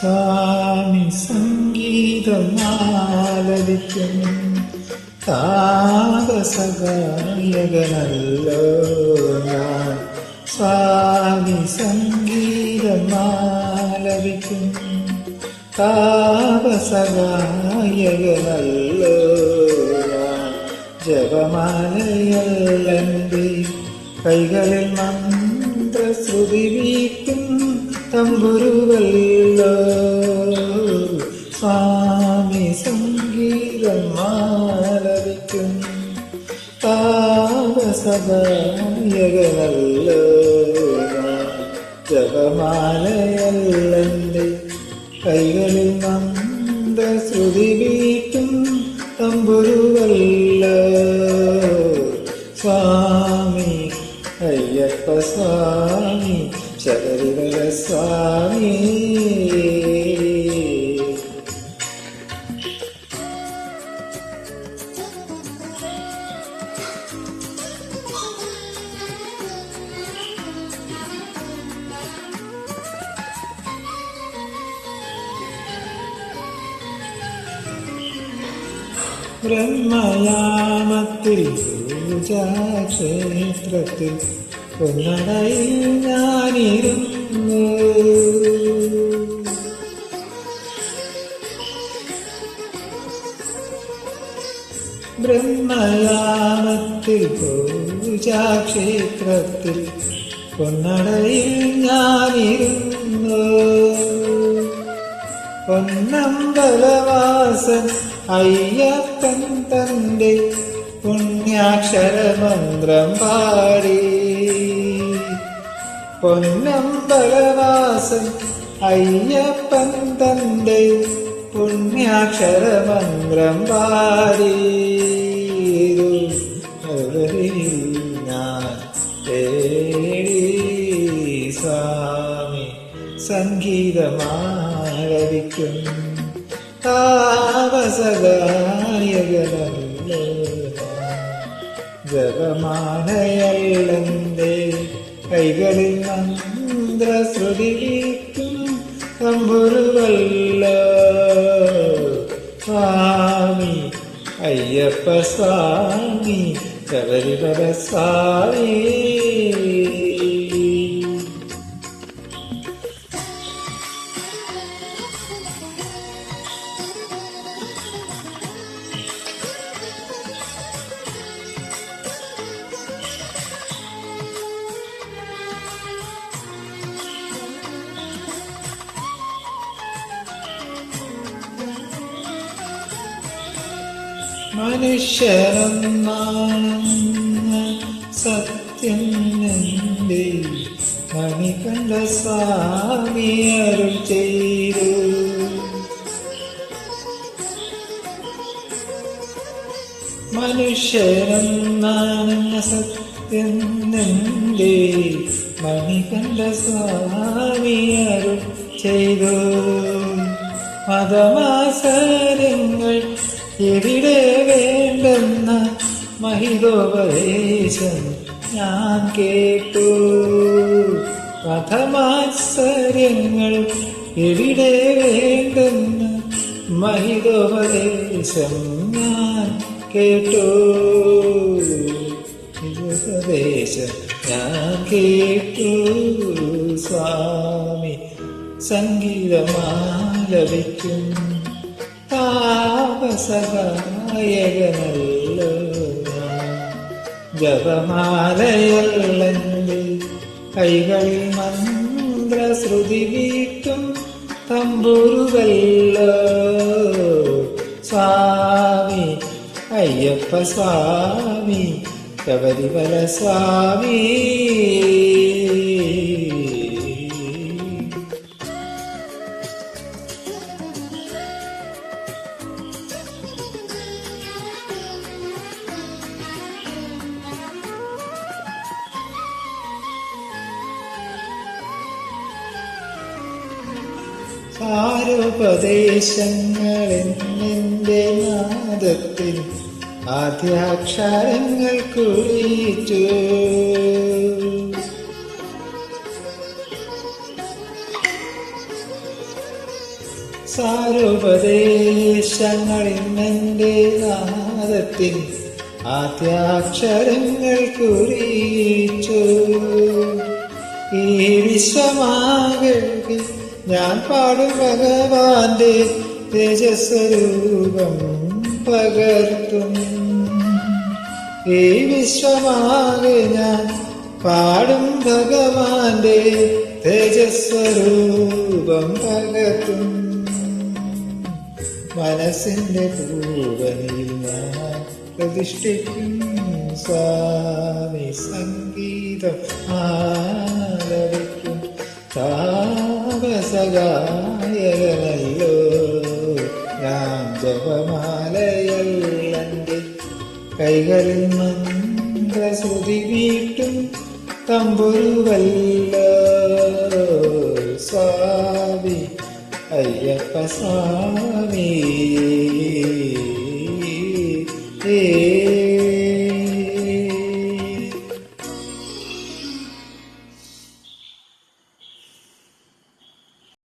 സ്വാമി സംഗീതം ആലപിക്കും താപസഗായകനല്ലോ ഞാൻ. സ്വാമി സംഗീതം ആലപിക്കും താപസഗായകനല്ലോ ഞാൻ. ജപമാലയല്ലെൻ്റെ കൈകളിൽ മന്ത്രശ്രുതി വീട്ടും തമ്പുരുവല്ലോ. സ്വാമി സംഗീതം ആലപിക്കും താപസഗായകനല്ലോ ഞാൻ. ജപമാലയല്ലെൻ്റെ കൈകളിൽ മന്ത്രശ്രുതി വീട്ടും തമ്പുരുവല്ലോ. സ്വാമി അയ്യപ്പ സ്വാമി ശബരിമല സ്വാമി. ബ്രഹ്മയാമത്തിൽ പൂജാക്ഷേത്രത്തിൽ പൊന്നടയിൽ ഞാനിരുന്നു. ബ്രഹ്മയാമത്തിൽ പൂജാക്ഷേത്രത്തിൽ പൊന്നടയിൽ ഞാനിരുന്നു. പൊന്നമ്പലവാസൻ അയ്യപ്പൻ തന്റെ പുണ്യാക്ഷരമന്ത്രം പാടി. പൊന്നമ്പലവാസൻ അയ്യപ്പൻ തന്റെ പുണ്യാക്ഷരമന്ത്രം പാടി. ഞാൻ തേടി സ്വാമി സംഗീതമാലപിക്കും താപസഗായകനല്ലോ. ജപമാലയല്ലെൻ്റെ കൈകളിൽ മന്ത്രശ്രുതി വീട്ടും തമ്പുരുവല്ലോ. സ്വാമി അയ്യപ്പ സ്വാമി ശബരിമല സ്വാമി. മനുഷ്യരെന്നാണെന്ന സത്യം എൻ്റെ മണികണ്ഠ സ്വാമി അരുൾ ചെയ്തു. മനുഷ്യരെന്നാണെന്ന സത്യം എൻ്റെ മണികണ്ഠ സ്വാമി അരുൾ ചെയ്തു. മതമാചാരങ്ങൾ എവിടെ വേണ്ടെന്ന മഹിതോപദേശം ഞാൻ കേട്ടു. മതമാത്സര്യങ്ങൾ എവിടെ വേണ്ടെന്ന മഹിതോപദേശം ഞാൻ കേട്ടു. ഉപദേശം ഞാൻ കേട്ടു. സ്വാമി സംഗീതമാലപിക്കും താപസഗായകനല്ലോ. ജപമാലയല്ലെൻ്റെ കൈകളിൽ മന്ത്രശ്രുതി വീട്ടും തമ്പുരുവല്ലോ. സ്വാമി അയ്യപ്പ സ്വാമി ശബരിമല സ്വാമി. സാരോപദേശങ്ങളെന്നെൻ്റെ നാദത്തിൽ ആദ്യാക്ഷരങ്ങൾ കുറിച്ചു. സാരോപദേശങ്ങളിൽ എൻ്റെ നാദത്തിൻ ആദ്യാക്ഷരങ്ങൾ കുറിച്ചു. ഈ വിശ്വമാകെ ഞാൻ പാടും ഭഗവാന്റെ തേജസ്വരൂപം പകർത്തും. ഈ വിശ്വമാകെ ഞാൻ പാടും ഭഗവാന്റെ തേജസ്വരൂപം പകർത്തും. മനസ്സിന്റെ പൂവനിൽ ഞാൻ പ്രതിഷ്ഠിക്കും സ്വാമി സംഗീതം ആലപിക്കും. താപസഗായകനല്ലോ ഞാൻ ജപമാലയല്ലേ കൈകളിൽ മന്ത്രശ്രുതി വീട്ടും തമ്പുരുവല്ലോ സ്വാമി അയ്യപ്പ സ്വാമി.